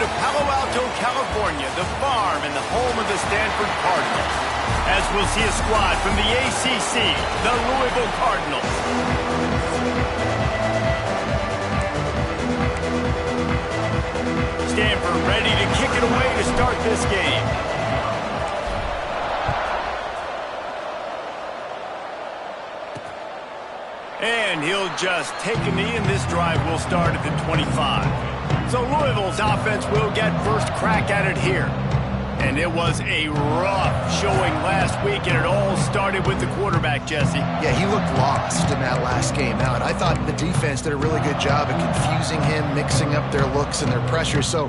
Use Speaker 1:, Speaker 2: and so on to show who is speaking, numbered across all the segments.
Speaker 1: to Palo Alto, California, the farm and the home of the Stanford Cardinals. As we'll see a squad from the ACC, the Louisville Cardinals. Stanford ready to kick it away to start this game. And he'll just take a knee, and this drive will start at the 25. So Louisville's offense will get first crack at it here. And it was a rough showing last week, and it all started with the quarterback, Jesse.
Speaker 2: Yeah, he looked lost in that last game out, and I thought the defense did a really good job of confusing him, mixing up their looks and their pressure. So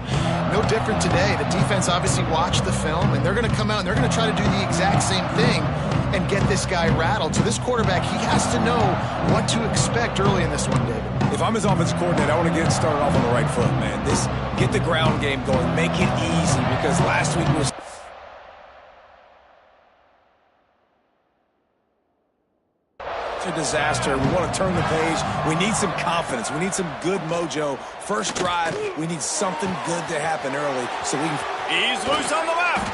Speaker 2: no different today. The defense obviously watched the film, and they're going to come out and they're going to try to do the exact same thing and get this guy rattled. So this quarterback, he has to know what to expect early in this one, David.
Speaker 3: If I'm his offensive coordinator, I want to get started off on the right foot, man. Get the ground game going. Make it easy, because last week was a disaster. We want to turn the page. We need some confidence. We need some good mojo. First drive, we need something good to happen early so we can...
Speaker 1: He's loose on the left.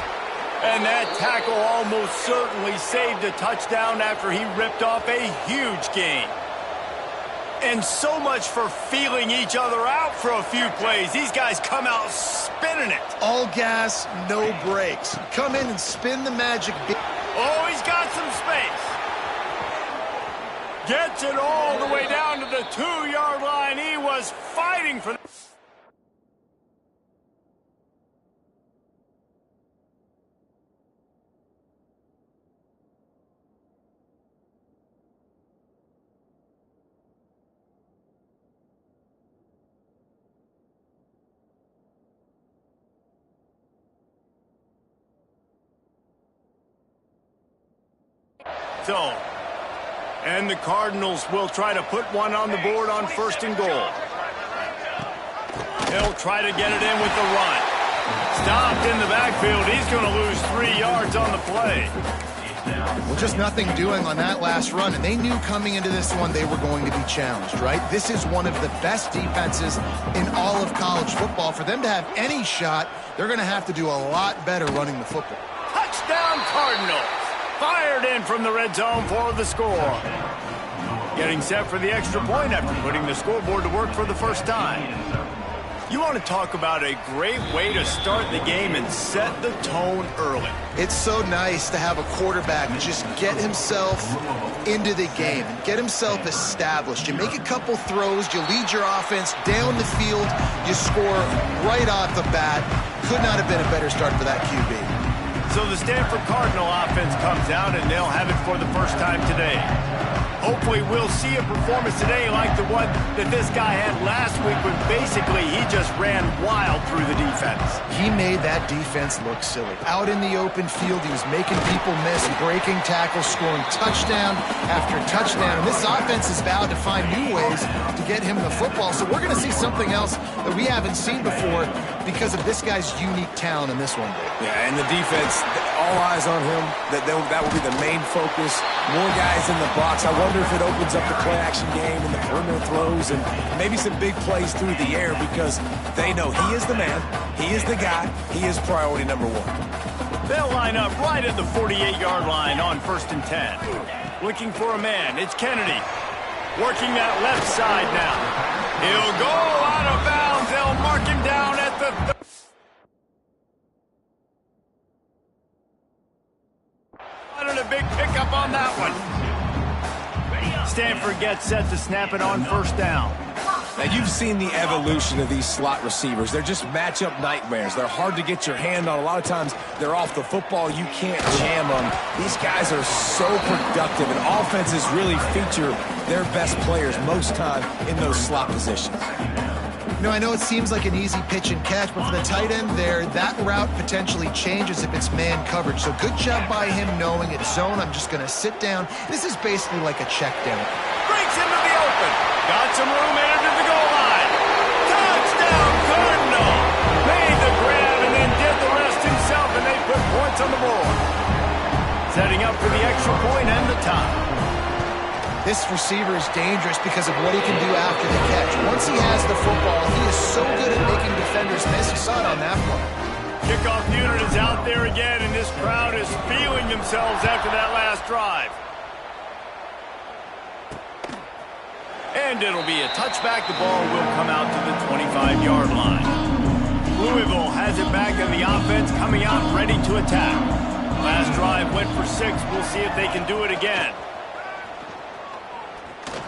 Speaker 1: And that tackle almost certainly saved a touchdown after he ripped off a huge gain. And so much for feeling each other out for a few plays. These guys come out spinning it.
Speaker 2: All gas, no brakes. Come in and spin the magic.
Speaker 1: Oh, he's got some space. Gets it all the way down to the 2-yard line. He was fighting for... zone. And the Cardinals will try to put one on the board on 1st and goal. He'll try to get it in with the run. Stopped in the backfield. He's going to lose 3 yards on the play.
Speaker 2: Well, just nothing doing on that last run, and they knew coming into this one they were going to be challenged, right? This is one of the best defenses in all of college football. For them to have any shot, they're going to have to do a lot better running the football.
Speaker 1: Touchdown, Cardinals. Fired in from the red zone for the score. Getting set for the extra point after putting the scoreboard to work for the first time. You want to talk about a great way to start the game and set the tone early.
Speaker 2: It's so nice to have a quarterback just get himself into the game and get himself established. You make a couple throws, you lead your offense down the field, you score right off the bat. Could not have been a better start for that QB.
Speaker 1: So the Stanford Cardinal offense comes out, and they'll have it for the first time today. Hopefully we'll see a performance today like the one that this guy had last week when basically he just ran wild through the defense.
Speaker 2: He made that defense look silly. Out in the open field, he was making people miss, breaking tackles, scoring touchdown after touchdown. And this offense is vowed to find new ways to get him the football. So we're going to see something else that we haven't seen before because of this guy's unique talent in this one.
Speaker 3: Yeah, and the defense, all eyes on him. That will be the main focus. More guys in the box. I wonder if it opens up the play-action game and the perimeter throws and maybe some big plays through the air, because they know he is the man, he is the guy, he is priority number one.
Speaker 1: They'll line up right at the 48-yard line on 1st and 10. Looking for a man. It's Kennedy. Working that left side now. He'll go out of bounds. They'll mark him down at the... A big pickup on that one. Stanford gets set to snap it on 1st down.
Speaker 3: Now, you've seen the evolution of these slot receivers. They're just matchup nightmares. They're hard to get your hand on. A lot of times, they're off the football. You can't jam them. These guys are so productive, and offenses really feature their best players most time in those slot positions.
Speaker 2: You know, I know it seems like an easy pitch and catch, but for the tight end there, that route potentially changes if it's man coverage. So good job by him knowing it's zone. I'm just going to sit down. This is basically like a check down.
Speaker 1: Breaks into the open. Got some room and to the goal line. Touchdown, Cardinal. Made the grab and then did the rest himself, and they put points on the board. Setting up for the extra point and the tie.
Speaker 2: This receiver is dangerous because of what he can do after the catch. Once he has the football, he is so good at making defenders miss. You saw it on that play.
Speaker 1: Kickoff unit is out there again, and this crowd is feeling themselves after that last drive. And it'll be a touchback. The ball will come out to the 25-yard line. Louisville has it back in the offense, coming out ready to attack. Last drive went for 6. We'll see if they can do it again.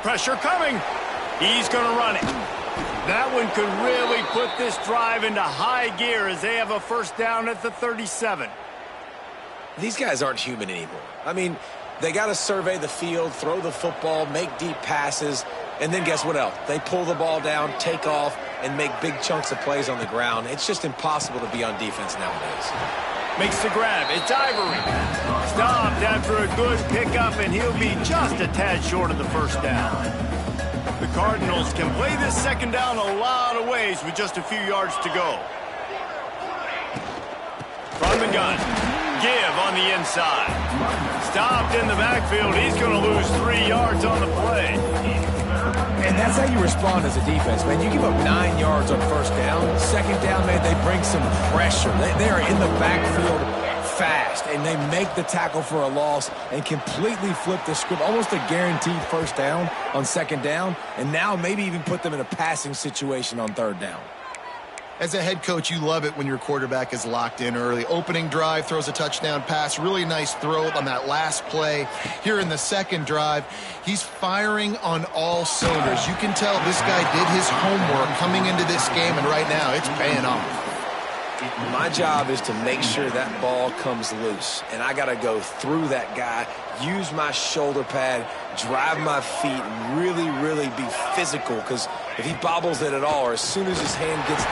Speaker 1: Pressure coming. He's going to run it. That one could really put this drive into high gear as they have a first down at the 37.
Speaker 3: These guys aren't human anymore. I mean, they got to survey the field, throw the football, make deep passes, and then guess what else? They pull the ball down, take off, and make big chunks of plays on the ground. It's just impossible to be on defense nowadays.
Speaker 1: Makes the grab. It's Ivory. Stopped after a good pickup, and he'll be just a tad short of the first down. The Cardinals can play this second down a lot of ways with just a few yards to go. From the gun. Give on the inside. Stopped in the backfield. He's going to lose 3 yards on the play.
Speaker 3: And that's how you respond as a defense, man. You give up 9 yards on first down. Second down, man, they bring some pressure. They are in the backfield fast, and they make the tackle for a loss and completely flip the script. Almost a guaranteed first down on second down, and now maybe even put them in a passing situation on third down.
Speaker 2: As a head coach, you love it when your quarterback is locked in early. Opening drive, throws a touchdown pass. Really nice throw on that last play. Here in the second drive, he's firing on all cylinders. You can tell this guy did his homework coming into this game, and right now it's paying off.
Speaker 3: My job is to make sure that ball comes loose, and I got to go through that guy, use my shoulder pad, drive my feet, and really be physical, because if he bobbles it at all, or as soon as his hand gets...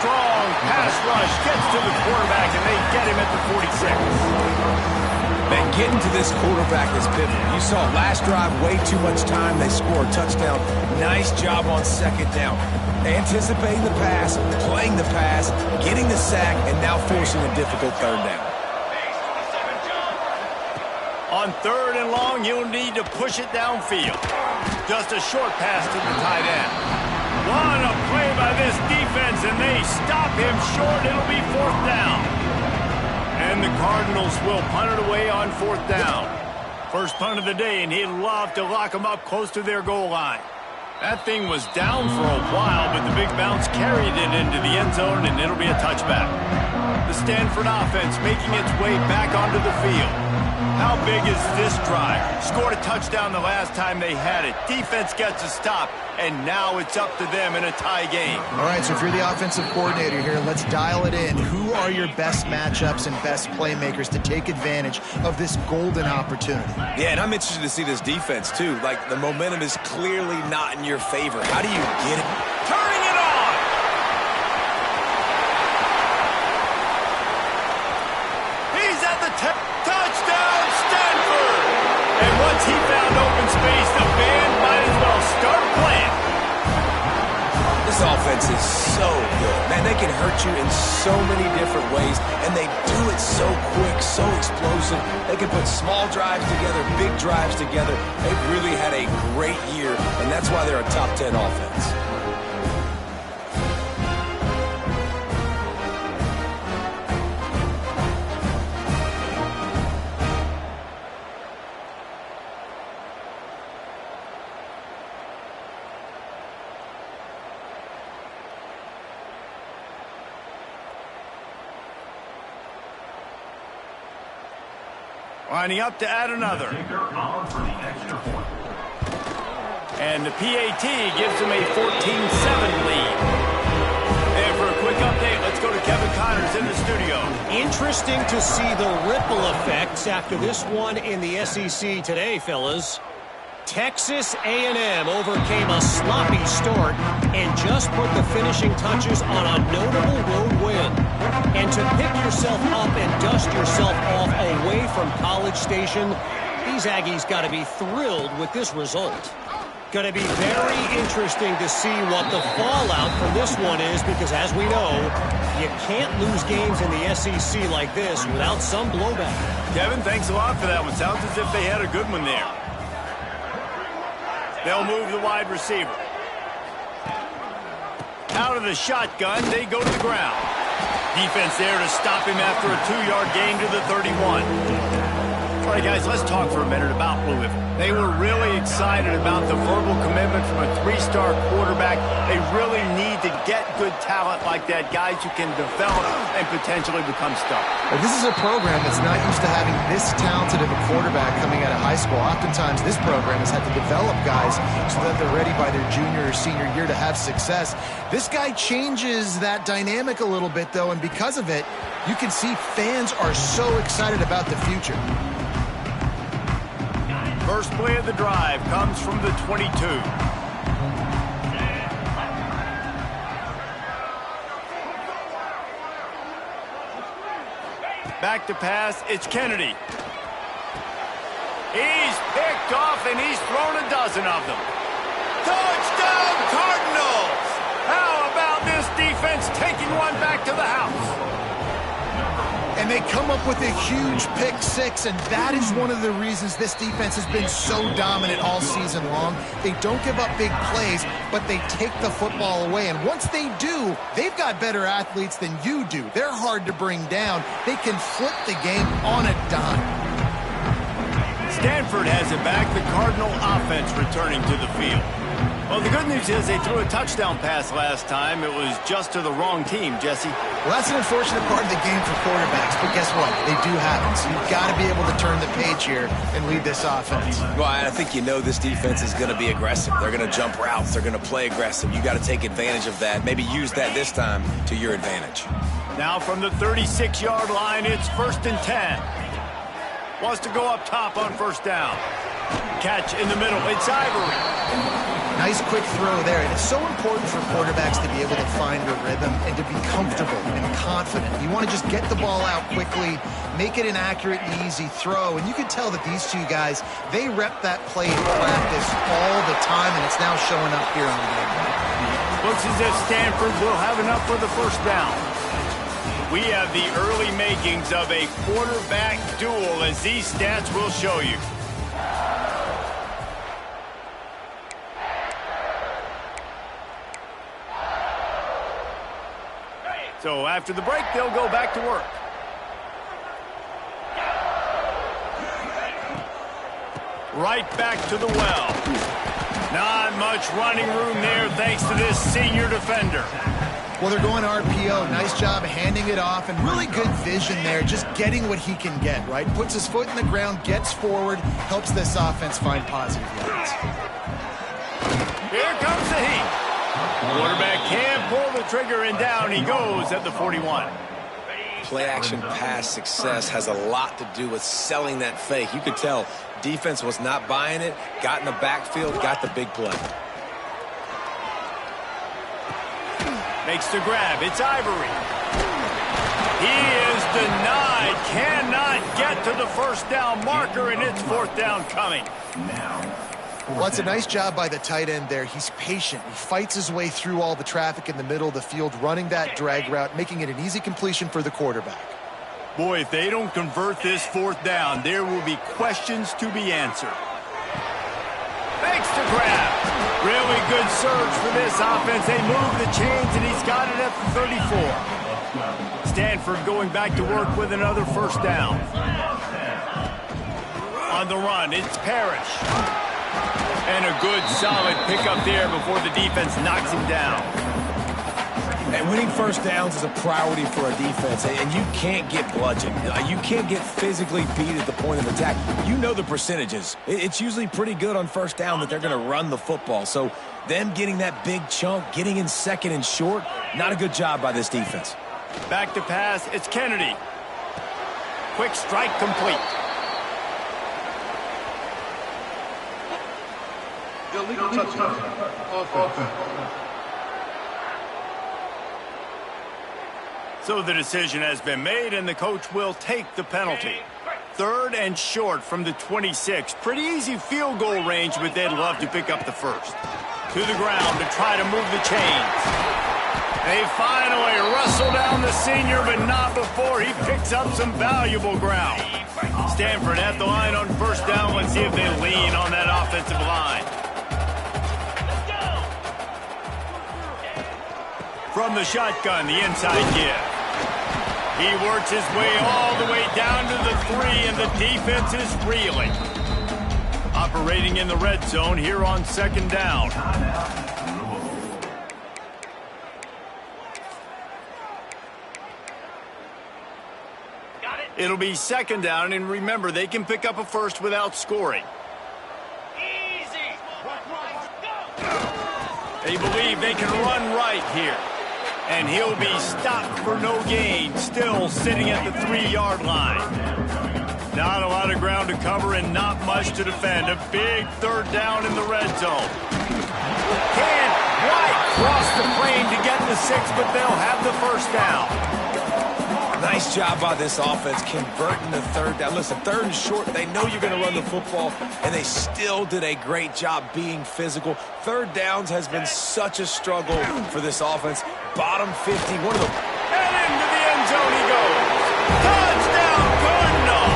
Speaker 1: Strong pass rush gets to the quarterback, and they get him at the 46.
Speaker 3: Man, getting to this quarterback is pivotal. You saw last drive, way too much time. They score a touchdown. Nice job on second down. Anticipating the pass, playing the pass, getting the sack, and now forcing a difficult third down.
Speaker 1: On third and long, you'll need to push it downfield. Just a short pass to the tight end. What a play by this defense, and they stop him short. It'll be fourth down. And the Cardinals will punt it away on fourth down. First punt of the day, and he'd love to lock them up close to their goal line. That thing was down for a while, but the big bounce carried it into the end zone, and it'll be a touchback. The Stanford offense making its way back onto the field. How big is this drive? Scored a touchdown the last time they had it. Defense gets a stop, and now it's up to them in a tie game.
Speaker 2: All right, so if you're the offensive coordinator here, let's dial it in. Who are your best matchups and best playmakers to take advantage of this golden opportunity?
Speaker 3: Yeah, and I'm interested to see this defense, too. Like, the momentum is clearly not in your favor. How do you get it?
Speaker 1: Turning it on! He's at the touchdown, Stanford! And once he found open space, the band might as well start playing.
Speaker 3: This offense is so good. Man, they can hurt you in so many different ways, and they do it so quick, so explosive. They can put small drives together, big drives together. They've really had a great year, and that's why they're a top 10 offense.
Speaker 1: Lining up to add another. And the PAT gives them a 14-7 lead. And for a quick update, let's go to Kevin Connors in the studio.
Speaker 4: Interesting to see the ripple effects after this one in the SEC today, fellas. Texas A&M overcame a sloppy start and just put the finishing touches on a notable road win. And to pick yourself up and dust yourself off away from College Station, these Aggies got to be thrilled with this result. Going to be very interesting to see what the fallout from this one is, because as we know, you can't lose games in the SEC like this without some blowback.
Speaker 1: Kevin, thanks a lot for that one. Sounds as if they had a good one there. They'll move the wide receiver. Out of the shotgun, they go to the ground. Defense there to stop him after a 2-yard gain to the 31. All right, guys, let's talk for a minute about Louisville. They were really excited about the verbal commitment from a 3-star quarterback. They really need to get good talent like that, guys who can develop and potentially become stars.
Speaker 2: This is a program that's not used to having this talented of a quarterback coming out of high school. Oftentimes, this program has had to develop guys so that they're ready by their junior or senior year to have success. This guy changes that dynamic a little bit, though, and because of it, you can see fans are so excited about the future.
Speaker 1: First play of the drive comes from the 22. Back to pass, it's Kennedy. He's picked off and he's thrown a dozen of them. Touchdown Cardinals! How about this defense taking one back to the house?
Speaker 2: And they come up with a huge pick six, and that is one of the reasons this defense has been so dominant all season long. They don't give up big plays, but they take the football away. And once they do, they've got better athletes than you do. They're hard to bring down. They can flip the game on a dime.
Speaker 1: Stanford has it back, the Cardinal offense returning to the field. Well, the good news is they threw a touchdown pass last time. It was just to the wrong team, Jesse.
Speaker 2: Well, that's an unfortunate part of the game for quarterbacks, but guess what? They do have it, so you've got to be able to turn the page here and lead this offense.
Speaker 3: Well, I think you know this defense is going to be aggressive. They're going to jump routes. They're going to play aggressive. You got to take advantage of that. Maybe use that this time to your advantage.
Speaker 1: Now from the 36-yard line, it's 1st and 10. Wants to go up top on first down. Catch in the middle. It's Ivory.
Speaker 2: Nice quick throw there, and it's so important for quarterbacks to be able to find a rhythm and to be comfortable and confident. You want to just get the ball out quickly, make it an accurate and easy throw, and you can tell that these two guys, they rep that play in practice all the time, and it's now showing up here on the game.
Speaker 1: Looks as if Stanford will have enough for the first down. We have the early makings of a quarterback duel, as these stats will show you. So after the break, they'll go back to work. Right back to the well. Not much running room there thanks to this senior defender.
Speaker 2: Well, they're going RPO. Nice job handing it off, and really good vision there, just getting what he can get, right? Puts his foot in the ground, gets forward, helps this offense find positive yards.
Speaker 1: Here comes the heat. Quarterback can't pull the trigger, and down he goes at the 41.
Speaker 3: Play-action pass success has a lot to do with selling that fake. You could tell defense was not buying it, got in the backfield, got the big play.
Speaker 1: Makes the grab. It's Ivory. He is denied. Cannot get to the first down marker, and it's 4th down coming.
Speaker 2: Well, it's a nice job by the tight end there. He's patient. He fights his way through all the traffic in the middle of the field, running that drag route, making it an easy completion for the quarterback.
Speaker 1: Boy, if they don't convert this 4th down, there will be questions to be answered. Makes the grab. Really good surge for this offense. They move the chains, and he's got it at the 34. Stanford going back to work with another first down. On the run, it's Parrish. And a good, solid pickup there before the defense knocks him down.
Speaker 3: And winning first downs is a priority for a defense, and you can't get bludgeoned. You can't get physically beat at the point of attack. You know the percentages. It's usually pretty good on first down that they're going to run the football. So them getting that big chunk, getting in second and short, not a good job by this defense.
Speaker 1: Back to pass, it's Kennedy. Quick strike complete.
Speaker 5: Illegal touchdown. Offense.
Speaker 1: So the decision has been made, and the coach will take the penalty. 3rd and short from the 26. Pretty easy field goal range, but they'd love to pick up the first. To the ground to try to move the chains. They finally wrestle down the senior, but not before he picks up some valuable ground. Stanford at the line on first down. Let's see if they lean on that offensive line. from the shotgun, the inside give. He works his way all the way down to the 3, and the defense is reeling. Operating in the red zone here on 2nd down. It'll be 2nd down, and remember, they can pick up a first without scoring. They believe they can run right here. And he'll be stopped for no gain, still sitting at the 3-yard line. Not a lot of ground to cover and not much to defend. A big 3rd down in the red zone. Can't quite cross the plane to get the 6, but they'll have the 1st down.
Speaker 3: Nice job by this offense converting the 3rd down. Listen, 3rd and short, they know you're going to run the football, and they still did a great job being physical. 3rd downs has been such a struggle for this offense. Bottom 50, one of them.
Speaker 1: And into the end zone he goes. Touchdown, Cardinal!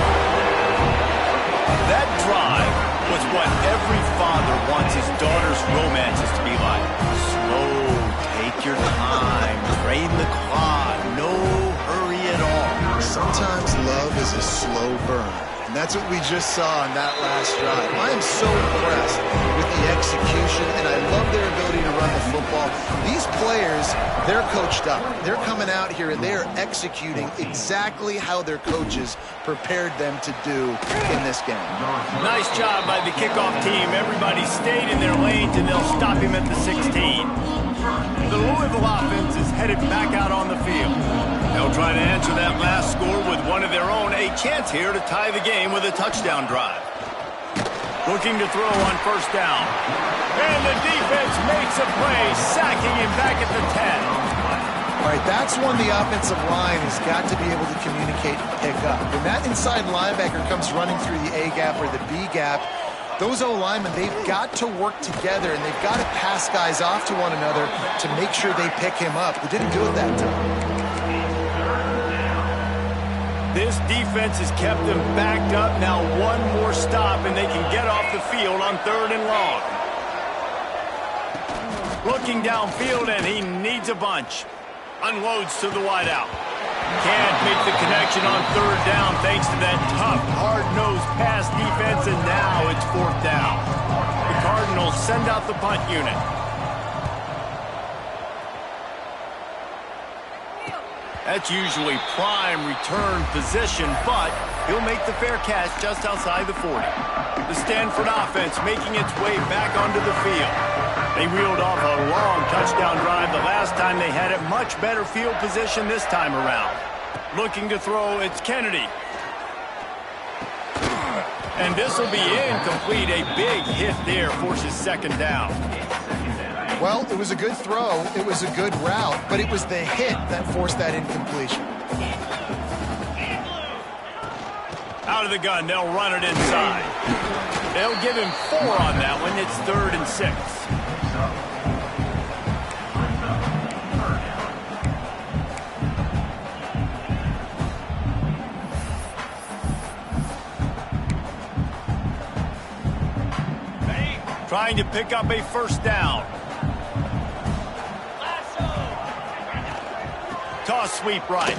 Speaker 1: That drive was what every father wants his daughter's romances to be like. Slow, take your time, drain the clock, no hurry at all.
Speaker 2: Sometimes love is a slow burn, and that's what we just saw on that last drive. I am so impressed with the execution, and I love their ability to run the football. These players, they're coached up. They're coming out here, and they are executing exactly how their coaches prepared them to do in this game.
Speaker 1: Nice job by the kickoff team. Everybody stayed in their lanes, and they'll stop him at the 16. The Louisville offense is headed back out on the field. They'll try to answer that last score with one of their own. A chance here to tie the game with a touchdown drive. Looking to throw on 1st down. And the defense makes a play, sacking him back at the 10.
Speaker 2: All right, that's when the offensive line has got to be able to communicate and pick up. When that inside linebacker comes running through the A gap or the B gap, those O-linemen, they've got to work together, and they've got to pass guys off to one another to make sure they pick him up. They didn't do it that time.
Speaker 1: This defense has kept them backed up. Now one more stop, and they can get off the field on 3rd and long. Looking downfield, and he needs a bunch. Unloads to the wideout. Can't make the connection on 3rd down thanks to that tough, hard-nosed pass defense, and now it's 4th down. The Cardinals send out the punt unit. That's usually prime return position, but he'll make the fair catch just outside the 40. The Stanford offense making its way back onto the field. They reeled off a long touchdown drive the last time they had it. Much better field position this time around. Looking to throw, it's Kennedy. And this will be incomplete. A big hit there forces 2nd down.
Speaker 2: Well, it was a good throw, it was a good route, but it was the hit that forced that incompletion.
Speaker 1: Out of the gun, they'll run it inside. They'll give him 4 on that one. It's 3rd and 6. Trying to pick up a 1st down. Toss sweep right.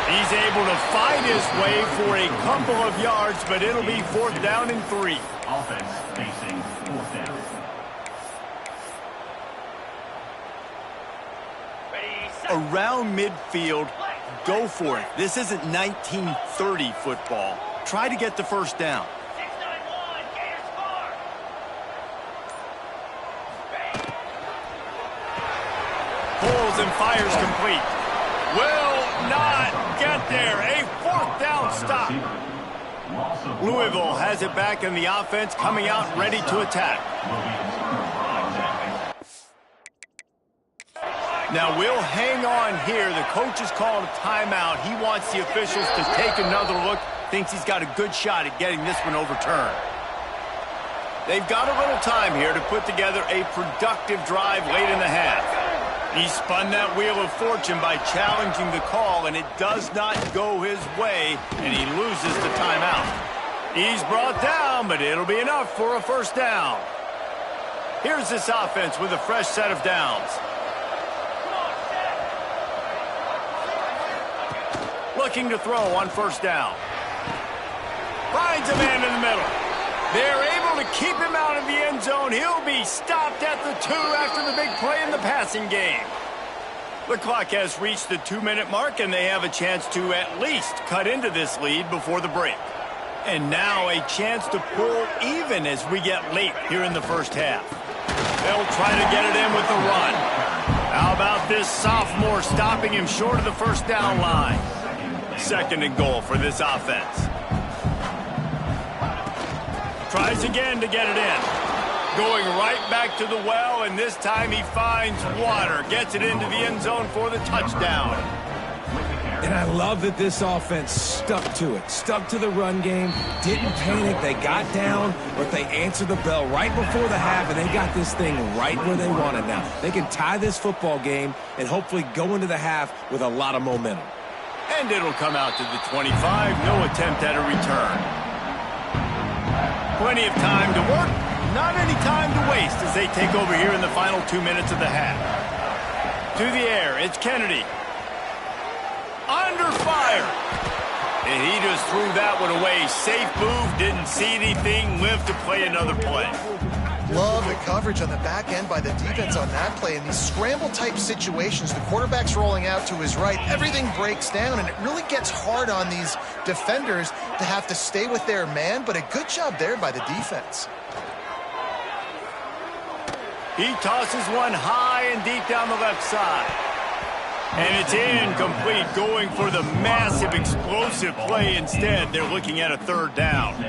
Speaker 1: He's able to find his way for a couple of yards, but it'll be 4th down and 3.
Speaker 6: Offense facing 4th down.
Speaker 1: Around midfield, go for it. This isn't 1930 football. Try to get the 1st down. Pulls and fires complete. Will not get there. A 4th down stop. Louisville has it back in the offense, coming out ready to attack. Now we'll hang on here. The coach is calling a timeout. He wants the officials to take another look. Thinks he's got a good shot at getting this one overturned. They've got a little time here to put together a productive drive late in the half. He spun that wheel of fortune by challenging the call, and it does not go his way, and he loses the timeout. He's brought down, but it'll be enough for a 1st down. Here's this offense with a fresh set of downs. Looking to throw on first down. Finds a man in the middle. They're able to keep him out of the end zone. He'll be stopped at the 2 after the big play in the passing game. The clock has reached the 2-minute mark, and they have a chance to at least cut into this lead before the break. And now a chance to pull even as we get late here in the first half. They'll try to get it in with the run. How about this sophomore stopping him short of the first down line? 2nd and goal for this offense. Tries again to get it in. Going right back to the well, and this time he finds water. Gets it into the end zone for the touchdown.
Speaker 3: And I love that this offense stuck to it. Stuck to the run game. Didn't panic. They got down, but they answered the bell right before the half, and they got this thing right where they want it now. They can tie this football game and hopefully go into the half with a lot of momentum.
Speaker 1: And it'll come out to the 25. No attempt at a return. Plenty of time to work, not any time to waste as they take over here in the final 2 minutes of the half. To the air, it's Kennedy. Under fire. And he just threw that one away. Safe move, didn't see anything, lived to play another play.
Speaker 2: Love the coverage on the back end by the defense on that play. In these scramble-type situations, the quarterback's rolling out to his right. Everything breaks down, and it really gets hard on these defenders to have to stay with their man, but a good job there by the defense.
Speaker 1: He tosses one high and deep down the left side. And it's incomplete, going for the massive, explosive play instead. They're looking at a 3rd down.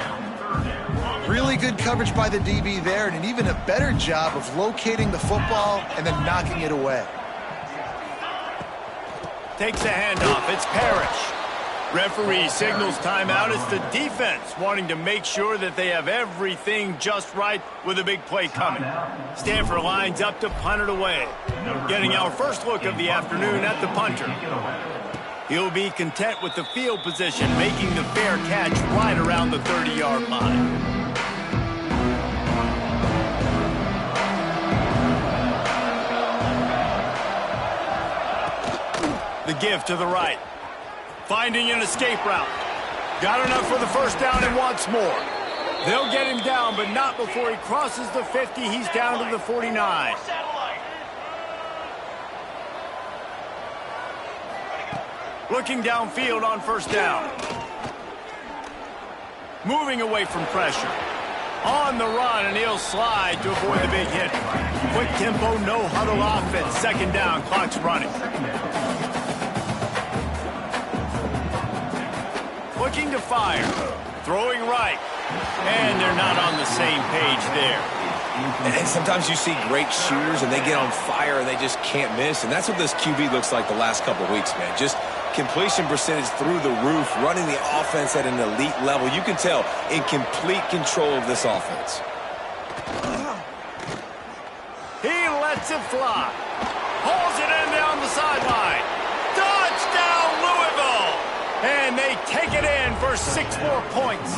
Speaker 2: Really good coverage by the DB there, and an even a better job of locating the football and then knocking it away.
Speaker 1: Takes the handoff. It's Parrish. Referee signals timeout. It's the defense wanting to make sure that they have everything just right with a big play coming. Stanford lines up to punt it away. Getting our first look of the afternoon at the punter. He'll be content with the field position, making the fair catch right around the 30-yard line. The give to the right. Finding an escape route. Got enough for the first down and wants more. They'll get him down, but not before he crosses the 50. He's down to the 49. Looking downfield on first down. Moving away from pressure. On the run, and he'll slide to avoid the big hit. Quick tempo, no huddle offense. 2nd down, clock's running. Looking to fire. Throwing right. And they're not on the same page there.
Speaker 3: And sometimes you see great shooters, and they get on fire, and they just can't miss. And that's what this QB looks like the last couple of weeks, man. Just completion percentage through the roof, running the offense at an elite level. You can tell in complete control of this offense.
Speaker 1: He lets it fly. Hauls it in down the sideline. Touchdown, Louisville! And they take it in for 6 more points.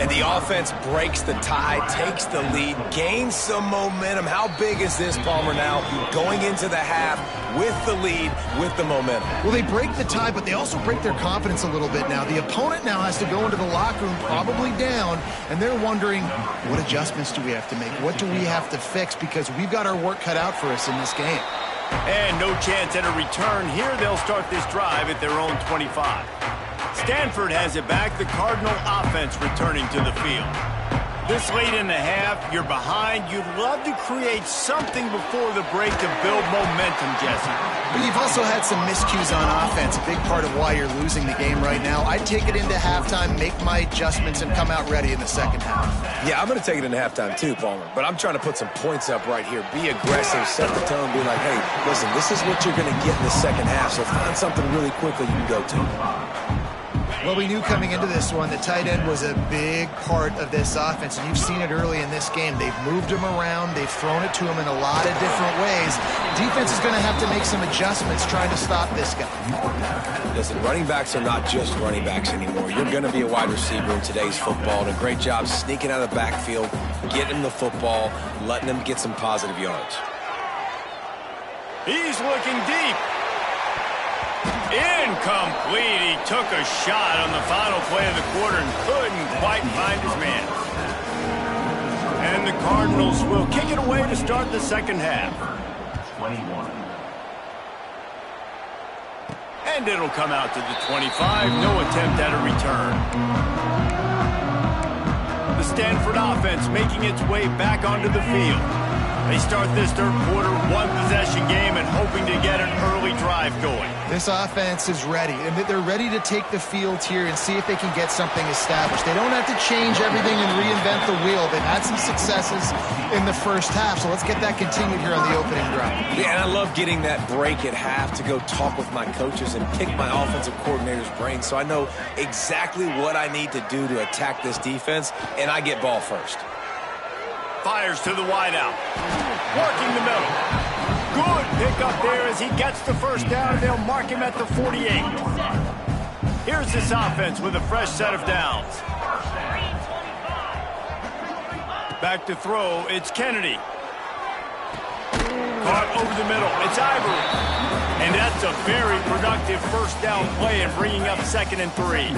Speaker 3: And the offense breaks the tie, takes the lead, gains some momentum. How big is this, Palmer, now going into the half with the lead, with the momentum?
Speaker 2: Well, they break the tie, but they also break their confidence a little bit now. The opponent now has to go into the locker room probably down, and they're wondering, what adjustments do we have to make? What do we have to fix? Because we've got our work cut out for us in this game.
Speaker 1: And no chance at a return here. They'll start this drive at their own 25. Stanford has it back. The Cardinal offense returning to the field. This late in the half, you're behind. You'd love to create something before the break to build momentum, Jesse.
Speaker 2: But you've also had some miscues on offense, a big part of why you're losing the game right now. I'd take it into halftime, make my adjustments, and come out ready in the second half.
Speaker 3: Yeah, I'm going to take it into halftime too, Palmer. But I'm trying to put some points up right here. Be aggressive, set the tone, be like, hey, listen, this is what you're going to get in the second half, so find something really quickly you can go to.
Speaker 2: Well, we knew coming into this one, the tight end was a big part of this offense, and you've seen it early in this game. They've moved him around. They've thrown it to him in a lot of different ways. Defense is going to have to make some adjustments trying to stop this guy.
Speaker 3: Listen, running backs are not just running backs anymore. You're going to be a wide receiver in today's football, and a great job sneaking out of the backfield, getting the football, letting them get some positive yards.
Speaker 1: He's looking deep. Incomplete. He took a shot on the final play of the quarter and couldn't quite find his man. And the Cardinals will kick it away to start the second half.
Speaker 6: 21.
Speaker 1: And it'll come out to the 25. No attempt at a return. The Stanford offense making its way back onto the field. They start this third quarter one-possession game and hoping to get an early drive going.
Speaker 2: This offense is ready, and they're ready to take the field here and see if they can get something established. They don't have to change everything and reinvent the wheel. They've had some successes in the first half, so let's get that continued here on the opening drive.
Speaker 3: Yeah, and I love getting that break at half to go talk with my coaches and pick my offensive coordinator's brain so I know exactly what I need to do to attack this defense, and I get ball first.
Speaker 1: Fires to the wideout. Working the middle. Good pick up there as he gets the first down, and they'll mark him at the 48. Here's this offense with a fresh set of downs. Back to throw, it's Kennedy. Caught over the middle, it's Ivory. And that's a very productive first down play and bringing up 2nd and 3.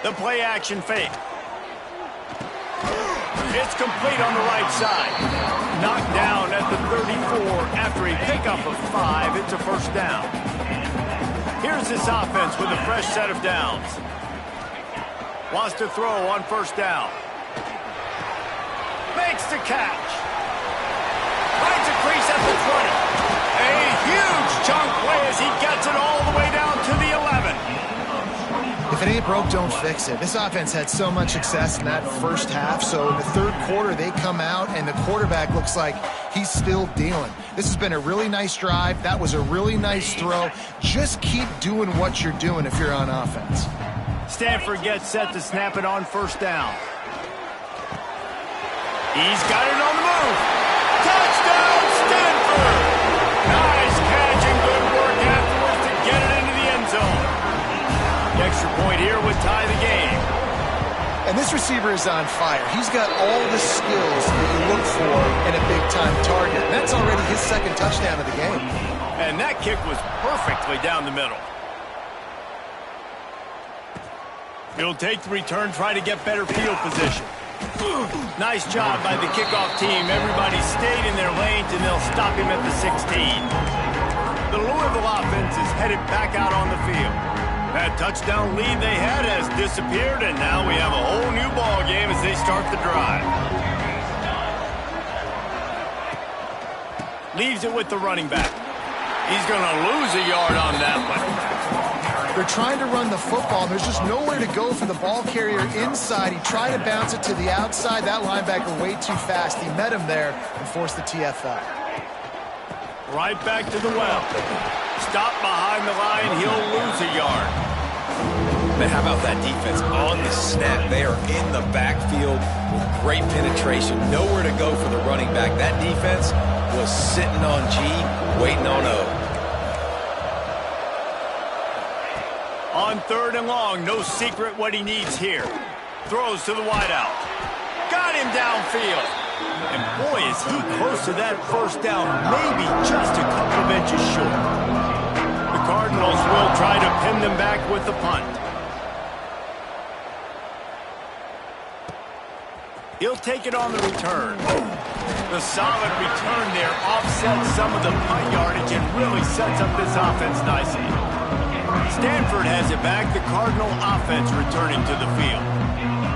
Speaker 1: The play action fake. It's complete on the right side. Knocked down at the 34 after a pickup of 5. It's a first down. Here's this offense with a fresh set of downs. Wants to throw on first down. Makes the catch. Finds a crease at the 20. A huge chunk play as he gets it all the way down to the 11.
Speaker 2: If it ain't broke, don't fix it. This offense had so much success in that first half, so in the third quarter they come out and the quarterback looks like he's still dealing. This has been a really nice drive. That was a really nice throw. Just keep doing what you're doing if you're on offense.
Speaker 1: Stanford gets set to snap it on first down. He's got it on the move. Touchdown, Stanford! Nice catch and good work afterwards to get it into the end zone. The extra point here would tie the game.
Speaker 2: And this receiver is on fire. He's got all the skills that you look for in a big-time target. And that's already his 2nd touchdown of the game.
Speaker 1: And that kick was perfectly down the middle. He'll take the return, try to get better field position. Nice job by the kickoff team. Everybody stayed in their lanes, and they'll stop him at the 16. The Louisville offense is headed back out on the field. That touchdown lead they had has disappeared, and now we have a whole new ball game as they start the drive. Leaves it with the running back. He's going to lose a yard on that one.
Speaker 2: They're trying to run the football. There's just nowhere to go for the ball carrier inside. He tried to bounce it to the outside. That linebacker way too fast. He met him there and forced the TFL.
Speaker 1: Right back to the well. Stop behind the line. He'll lose a yard.
Speaker 3: Man, how about that defense? On the snap, they are in the backfield with great penetration. Nowhere to go for the running back. That defense was sitting on G, waiting on O.
Speaker 1: On 3rd and long, no secret what he needs here. Throws to the wideout. Got him downfield. And boy, is he close to that first down, maybe just a couple of inches short. The Cardinals will try to pin them back with the punt. He'll take it on the return. The solid return there offsets some of the punt yardage and really sets up this offense nicely. Stanford has it back. The Cardinal offense returning to the field.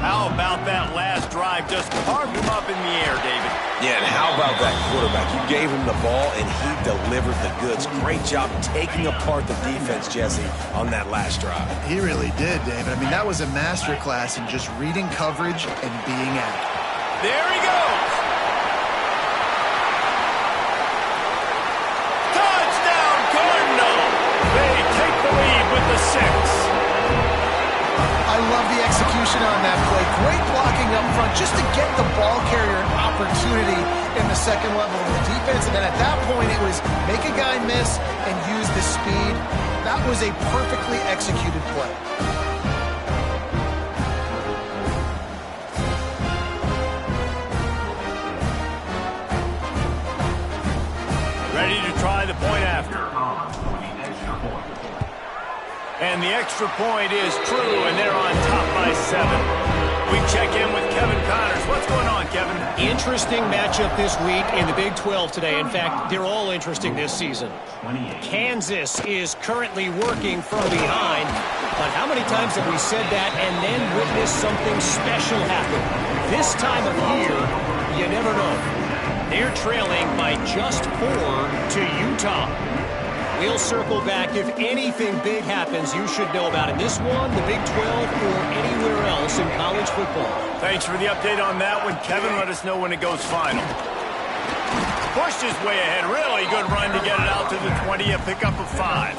Speaker 1: How about that last drive? Just carved him up in the air, David.
Speaker 3: Yeah, and how about that quarterback? You gave him the ball, and he delivered the goods. Great job taking apart the defense, Jesse, on that last drive.
Speaker 2: He really did, David. I mean, that was a masterclass in just reading coverage and being accurate.
Speaker 1: There he goes. Touchdown, Cardinal. They take the lead with the 6.
Speaker 2: I love the execution on that play. Great blocking up front just to get the ball carrier an opportunity in the second level of the defense. And then at that point, it was make a guy miss and use the speed. That was a perfectly executed play.
Speaker 1: And the extra point is true, and they're on top by 7. We check in with Kevin Connors. What's going on, Kevin?
Speaker 4: Interesting matchup this week in the Big 12 today. In fact, they're all interesting this season. Kansas is currently working from behind, but how many times have we said that and then witnessed something special happen? This time of year, you never know. They're trailing by just 4 to Utah. We'll circle back. If anything big happens, you should know about it. This one, the Big 12, or anywhere else in college football.
Speaker 1: Thanks for the update on that one, Kevin. Let us know when it goes final. Pushed his way ahead. Really good run to get it out to the 20, a pickup of 5.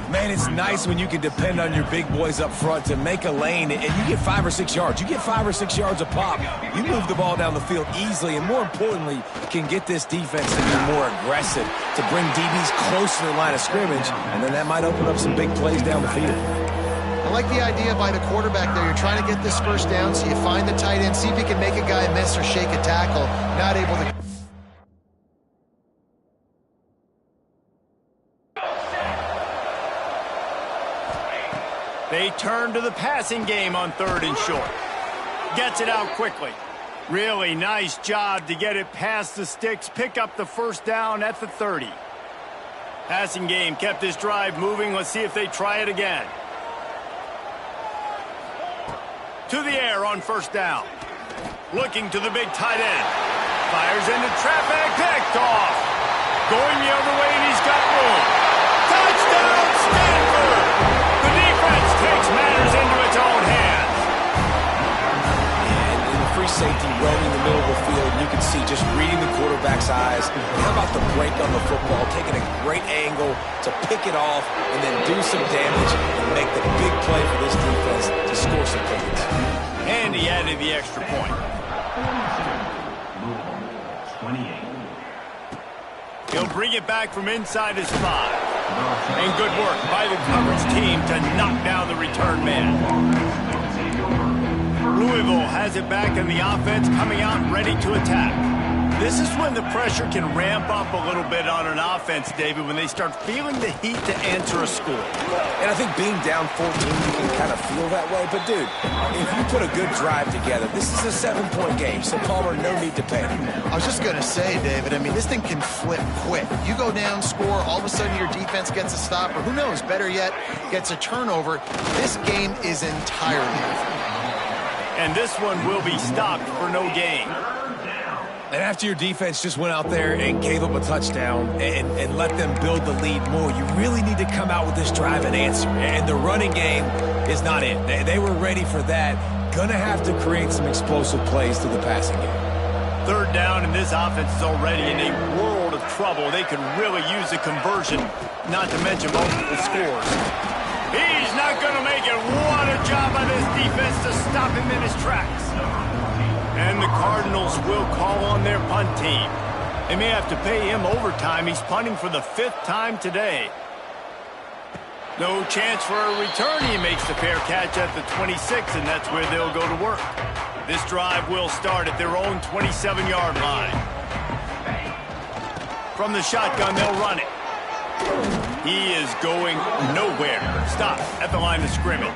Speaker 3: Man, it's nice when you can depend on your big boys up front to make a lane, and you get 5 or 6 yards. You get 5 or 6 yards a pop. You move the ball down the field easily, and more importantly, can get this defense to be more aggressive, to bring DBs close to the line of scrimmage, and then that might open up some big plays down the field.
Speaker 2: I like the idea by the quarterback there. You're trying to get this first down, so you find the tight end, see if he can make a guy miss or shake a tackle. Not able to...
Speaker 1: They turn to the passing game on 3rd and short. Gets it out quickly. Really nice job to get it past the sticks, pick up the first down at the 30. Passing game kept this drive moving. Let's see if they try it again. To the air on 1st down. Looking to the big tight end. Fires into traffic, picked off. Going the other way, and he's got room. Touchdown, Stanford! The defense takes matters into its own hands.
Speaker 3: And in the free safety, roaming the middle of the field, you can see just reading the quarterback's eyes. How about the break on the football, taking a great angle to pick it off and then do some damage and make the big play for this defense to score some points.
Speaker 1: And he added the extra point.
Speaker 6: 28.
Speaker 1: He'll bring it back from inside his 5. And good work by the coverage team to knock down the return man. Louisville has it back in the offense, coming out ready to attack. This is when the pressure can ramp up a little bit on an offense, David, when they start feeling the heat to answer a score.
Speaker 3: And I think being down 14, you can kind of feel that way. But, dude, if you put a good drive together, this is a 7-point game, so Palmer, no need to panic.
Speaker 2: I was just going to say, David, I mean, this thing can flip quick. You go down, score, all of a sudden your defense gets a stop, or who knows, better yet, gets a turnover. This game is entirely different.
Speaker 1: And this one will be stopped for no gain.
Speaker 3: And after your defense just went out there and gave up a touchdown and let them build the lead more, you really need to come out with this drive and answer. And the running game is not it. They were ready for that. Gonna have to create some explosive plays to the passing game.
Speaker 1: 3rd down, and this offense is already in a world of trouble. They could really use a conversion, not to mention multiple scores. He's not going to make it. What a job by this defense to stop him in his tracks. And the Cardinals will call on their punt team. They may have to pay him overtime. He's punting for the 5th time today. No chance for a return. He makes the fair catch at the 26, and that's where they'll go to work. This drive will start at their own 27-yard line. From the shotgun, they'll run it. He is going nowhere. Stop at the line of scrimmage.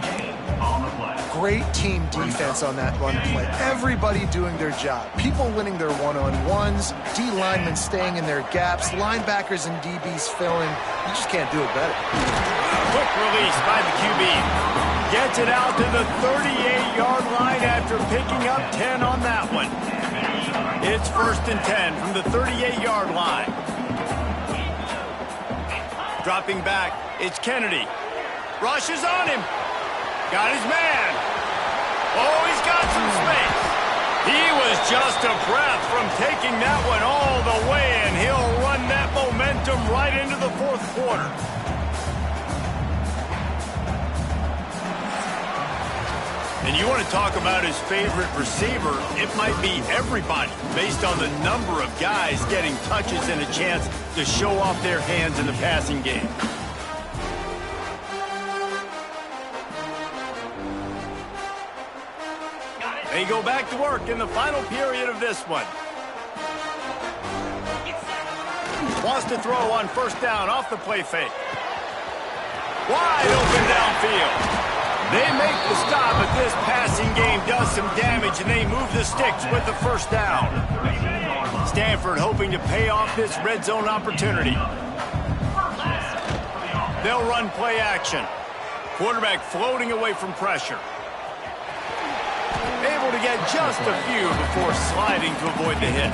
Speaker 2: Great team defense on that run play. Everybody doing their job. People winning their one-on-ones, D linemen staying in their gaps, linebackers and DBs filling. You just can't do it better.
Speaker 1: Quick release by the QB. Gets it out to the 38-yard line after picking up 10 on that one. It's 1st and 10 from the 38-yard line. Dropping back, it's Kennedy. Rushes on him. Got his man. Oh, he's got some space. He was just a breath from taking that one all the way, and he'll run that momentum right into the 4th quarter. And you want to talk about his favorite receiver, it might be everybody, based on the number of guys getting touches and a chance to show off their hands in the passing game. They go back to work in the final period of this one. Wants to throw on 1st down off the play fake. Wide open downfield. They make the stop, but this passing game does some damage, and they move the sticks with the first down. Stanford hoping to pay off this red zone opportunity. They'll run play action. Quarterback floating away from pressure. Able to get just a few before sliding to avoid the hit.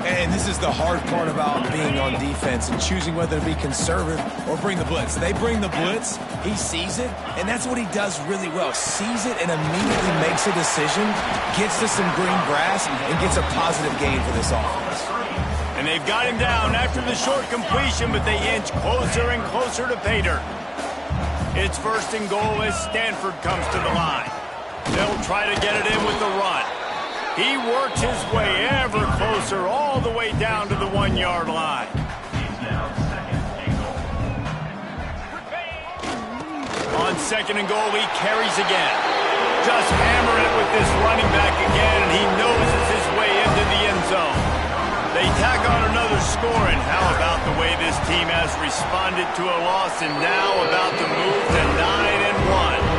Speaker 3: And this is the hard part about being on defense and choosing whether to be conservative or bring the blitz. They bring the blitz, he sees it, and that's what he does really well. Sees it and immediately makes a decision, gets to some green grass, and gets a positive gain for this offense.
Speaker 1: And they've got him down after the short completion, but they inch closer and closer to pay dirt. It's first and goal as Stanford comes to the line. They'll try to get it in with the run. He works his way ever closer all the way down to the 1-yard line. On second and goal, he carries again. Just hammer it with this running back again, and he noses his way into the end zone. They tack on another score, and how about the way this team has responded to a loss and now about to move to 9-1.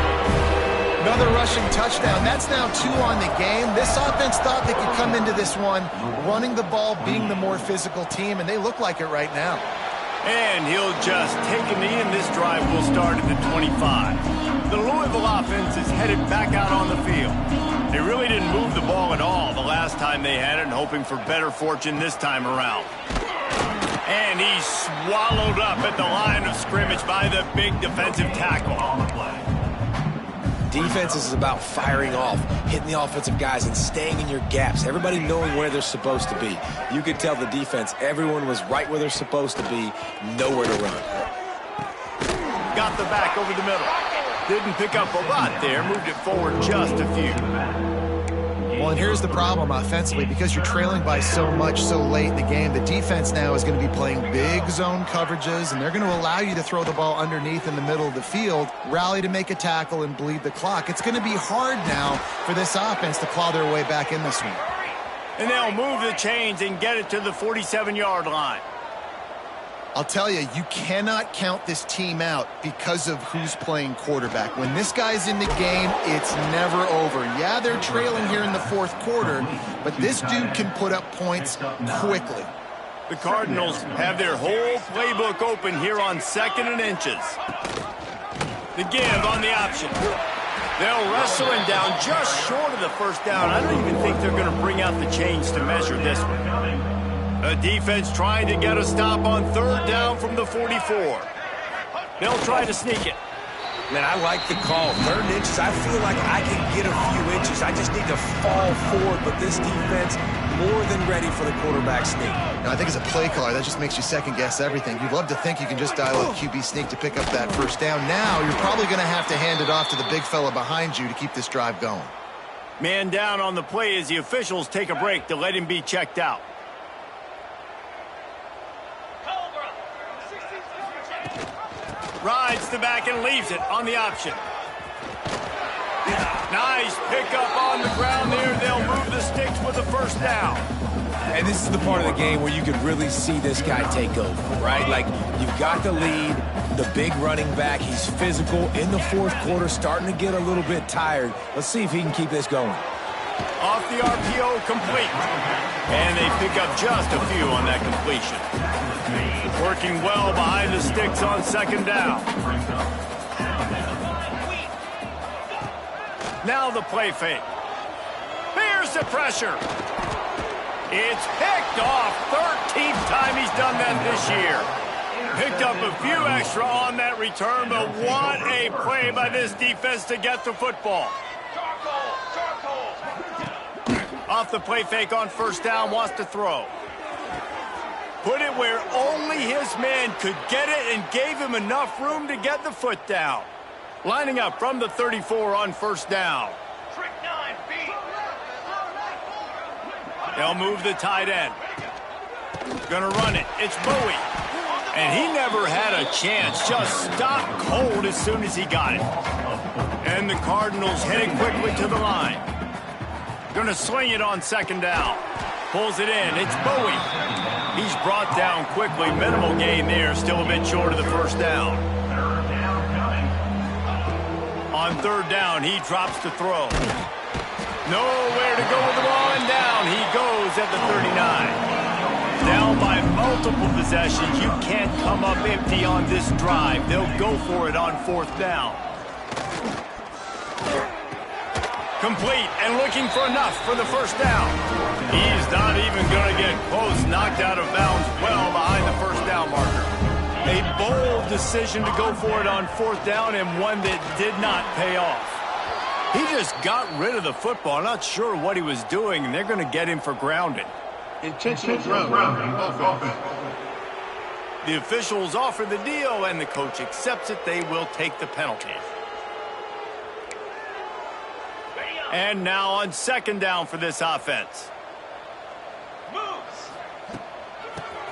Speaker 2: Another rushing touchdown. That's now 2 on the game. This offense thought they could come into this one running the ball, being the more physical team, and they look like it right now.
Speaker 1: And he'll just take a knee, and this drive will start at the 25. The Louisville offense is headed back out on the field. They really didn't move the ball at all the last time they had it, and hoping for better fortune this time around. And he's swallowed up at the line of scrimmage by the big defensive tackle.
Speaker 3: Defense is about firing off, hitting the offensive guys, and staying in your gaps. Everybody knowing where they're supposed to be. You could tell the defense, everyone was right where they're supposed to be, nowhere to run.
Speaker 1: Got the back over the middle. Didn't pick up a lot there, moved it forward just a few.
Speaker 2: Well, and here's the problem offensively. Because you're trailing by so much so late in the game, the defense now is going to be playing big zone coverages, and they're going to allow you to throw the ball underneath in the middle of the field, rally to make a tackle, and bleed the clock. It's going to be hard now for this offense to claw their way back in this one.
Speaker 1: And they'll move the chains and get it to the 47-yard line.
Speaker 2: I'll tell you, you cannot count this team out because of who's playing quarterback. When this guy's in the game, it's never over. Yeah, they're trailing here in the fourth quarter, but this dude can put up points quickly.
Speaker 1: The Cardinals have their whole playbook open here on 2nd and inches. The give on the option. They'll wrestle him down just short of the first down. I don't even think they're going to bring out the chains to measure this one. The defense trying to get a stop on 3rd down from the 44. They'll try to sneak it.
Speaker 3: Man, I like the call. 3rd inches, I feel like I can get a few inches. I just need to fall forward, but this defense more than ready for the quarterback sneak.
Speaker 2: Now, I think as a play caller, that just makes you second-guess everything. You'd love to think you can just dial up QB sneak to pick up that first down. Now, you're probably going to have to hand it off to the big fella behind you to keep this drive going.
Speaker 1: Man down on the play as the officials take a break to let him be checked out. Rides the back and leaves it on the option. Nice pickup on the ground there. They'll move the sticks with the first down.
Speaker 3: And this is the part of the game where you could really see this guy take over, right? Like, you've got the lead, the big running back. He's physical in the fourth quarter, starting to get a little bit tired. Let's see if he can keep this going.
Speaker 1: Off the RPO, complete. And they pick up just a few on that completion. Working well behind the sticks on 2nd down. Now the play fake. Here's the pressure. It's picked off. 13th time he's done that this year. Picked up a few extra on that return, but what a play by this defense to get the football. Off the play fake on 1st down, wants to throw. Put it where only his man could get it and gave him enough room to get the foot down. Lining up from the 34 on 1st down. They'll move the tight end. Gonna run it. It's Bowie. And he never had a chance. Just stopped cold as soon as he got it. And the Cardinals heading quickly to the line. Gonna sling it on 2nd down. Pulls it in. It's Bowie. He's brought down quickly. Minimal gain there. Still a bit short of the first down. On third down, he drops to throw. Nowhere to go with the ball, and down he goes at the 39. Down by multiple possessions. You can't come up empty on this drive. They'll go for it on fourth down. Complete and looking for enough for the first down. He's not even going to get close. Knocked out of bounds well behind the first down marker. A bold decision to go for it on fourth down, and one that did not pay off. He just got rid of the football. Not sure what he was doing, and they're going to get him for grounding.
Speaker 5: Intentional grounding. Offense.
Speaker 1: The officials offer the deal, and the coach accepts it. They will take the penalty. And now on second down for this offense.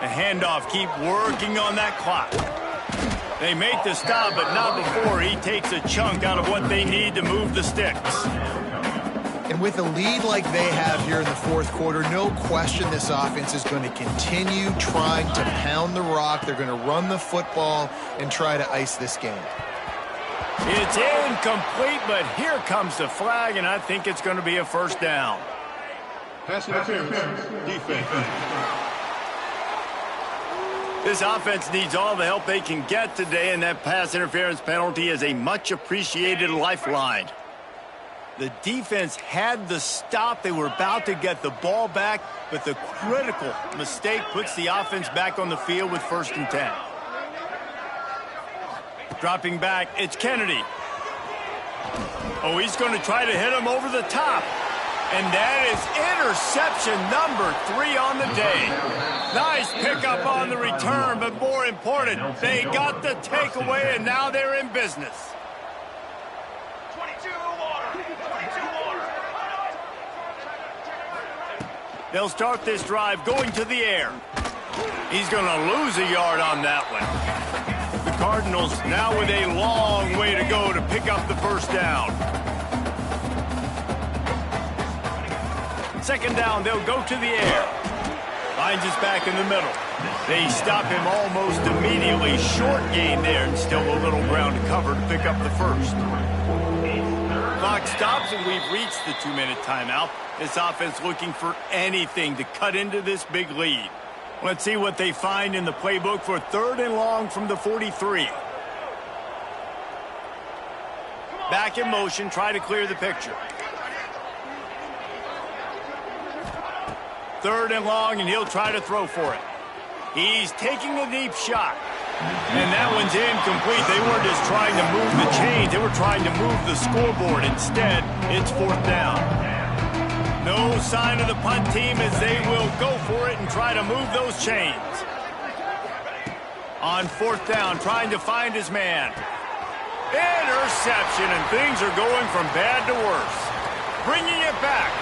Speaker 1: The handoff, keep working on that clock. They make the stop, but not before he takes a chunk out of what they need to move the sticks.
Speaker 2: And with a lead like they have here in the fourth quarter, no question this offense is going to continue trying to pound the rock. They're going to run the football and try to ice this game.
Speaker 1: It's incomplete, but here comes the flag, and I think it's going to be a first down.
Speaker 5: Pass interference. Defense.
Speaker 1: This offense needs all the help they can get today, and that pass interference penalty is a much-appreciated lifeline. The defense had the stop. They were about to get the ball back, but the critical mistake puts the offense back on the field with 1st and 10. Dropping back, it's Kennedy. Oh, he's going to try to hit him over the top. And that is interception number 3 on the day. Nice pickup on the return, but more important, they got the takeaway, and now they're in business. 22 water. They'll start this drive going to the air. He's going to lose a yard on that one. The Cardinals now with a long way to go to pick up the first down. Second down, they'll go to the air. Finds us back in the middle. They stop him almost immediately. Short gain there, and still a little ground to cover to pick up the first. Clock stops, and we've reached the 2-minute timeout. This offense looking for anything to cut into this big lead. Let's see what they find in the playbook for 3rd and long from the 43. Back in motion, try to clear the picture. 3rd and long, and he'll try to throw for it. He's taking a deep shot. And that one's incomplete. They weren't just trying to move the chains. They were trying to move the scoreboard. Instead, it's 4th down. No sign of the punt team as they will go for it and try to move those chains. On 4th down, trying to find his man. Interception, and things are going from bad to worse. Bringing it back.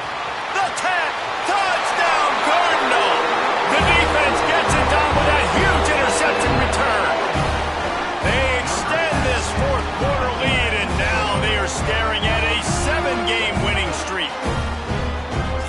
Speaker 1: The 10. Touchdown, Cardinal! The defense gets it done with a huge interception return. They extend this 4th quarter lead, and now they are staring at a 7-game winning streak.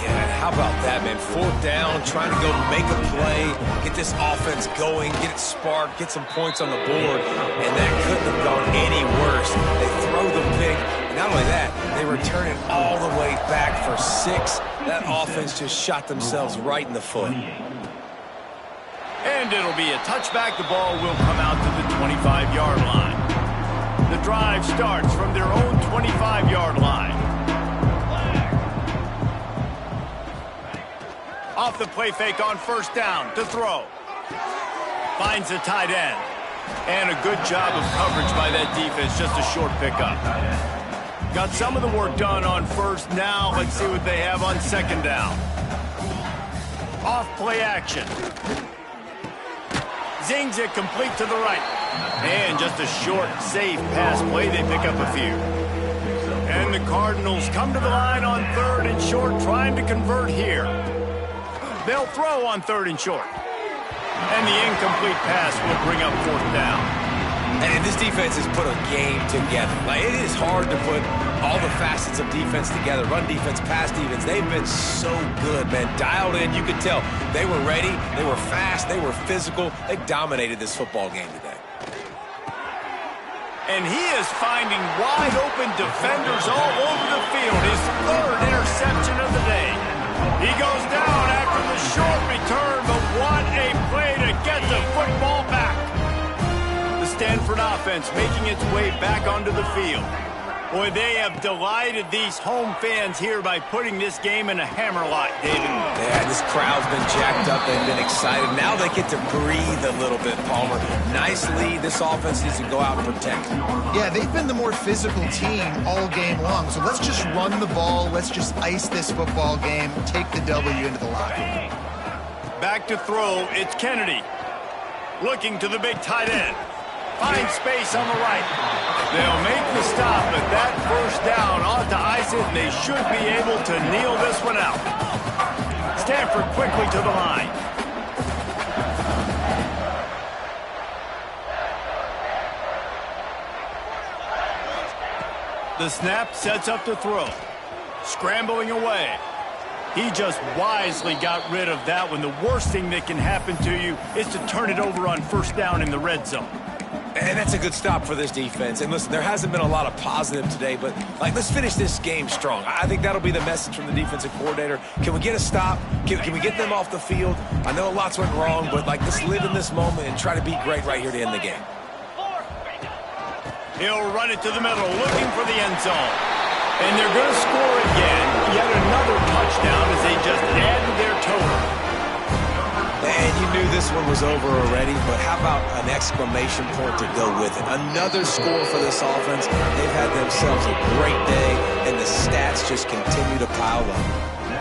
Speaker 3: Yeah, how about that, man? 4th down, trying to go make a play, get this offense going, get it sparked, get some points on the board, and that couldn't have gone any worse. They throw the pick. Not only that, they return it all the way back for 6. That offense just shot themselves right in the foot.
Speaker 1: And it'll be a touchback. The ball will come out to the 25-yard line. The drive starts from their own 25-yard line. Off the play fake on 1st down to throw. Finds the tight end. And a good job of coverage by that defense. Just a short pickup. Got some of the work done on 1st. Now let's see what they have on 2nd down. Off play action. Zings it complete to the right. And just a short, safe pass play. They pick up a few. And the Cardinals come to the line on 3rd and short, trying to convert here. They'll throw on 3rd and short. And the incomplete pass will bring up 4th down.
Speaker 3: And this defense has put a game together. Like, it is hard to put all the facets of defense together. Run defense, pass defense. They've been so good, man. Dialed in. You could tell they were ready. They were fast. They were physical. They dominated this football game today.
Speaker 1: And he is finding wide-open defenders all over the field. His third interception of the day. He goes down after the short return, but what a play to get the football back. The Stanford offense making its way back onto the field. Boy, they have delighted these home fans here by putting this game in a hammerlock, David.
Speaker 3: Yeah, this crowd's been jacked up. They've been excited. Now they get to breathe a little bit, Palmer. Nice lead. This offense needs to go out and protect.
Speaker 2: Yeah, they've been the more physical team all game long. So let's just run the ball. Let's just ice this football game. Take the W into the locker room.
Speaker 1: Back to throw. It's Kennedy. Looking to the big tight end. Finds space on the right. They'll make the stop, but that first down ought to ice it, and they should be able to kneel this one out. Stanford quickly to the line. The snap sets up the throw. Scrambling away. He just wisely got rid of that one. The worst thing that can happen to you is to turn it over on first down in the red zone.
Speaker 3: And that's a good stop for this defense. And listen, there hasn't been a lot of positive today, but let's finish this game strong. I think that'll be the message from the defensive coordinator. Can we get a stop? Can we get them off the field? I know lots went wrong, but let's live in this moment and try to be great right here to end the game.
Speaker 1: He'll run it to the middle, looking for the end zone. And they're going to score again. Yet another touchdown as they just added their total.
Speaker 3: And you knew this one was over already, but how about an exclamation point to go with it? Another score for this offense. They've had themselves a great day, and the stats just continue to pile up.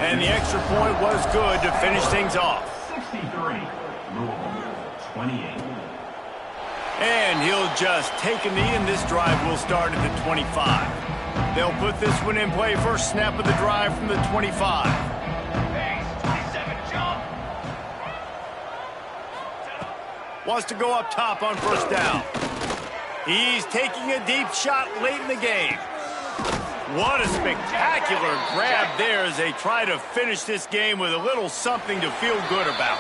Speaker 1: And the extra point was good to finish things off.
Speaker 6: 63, Louisville, 28.
Speaker 1: And he'll just take a knee, and this drive will start at the 25. They'll put this one in play. First snap of the drive from the 25. Wants to go up top on first down. He's taking a deep shot late in the game. What a spectacular grab there as they try to finish this game with a little something to feel good about.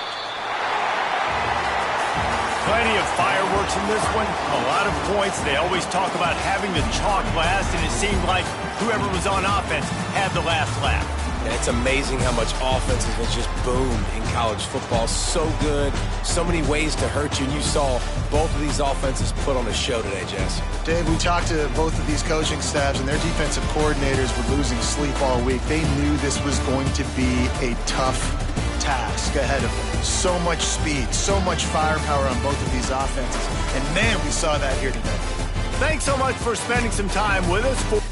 Speaker 1: Plenty of fireworks in this one. A lot of points. They always talk about having the chalk last, and it seemed like whoever was on offense had the last laugh.
Speaker 3: And it's amazing how much offense has just boomed in college football. So good, so many ways to hurt you. And you saw both of these offenses put on a show today, Jess.
Speaker 2: Dave, we talked to both of these coaching staffs, and their defensive coordinators were losing sleep all week. They knew this was going to be a tough task ahead of them. So much speed, so much firepower on both of these offenses. And, man, we saw that here today.
Speaker 1: Thanks so much for spending some time with us.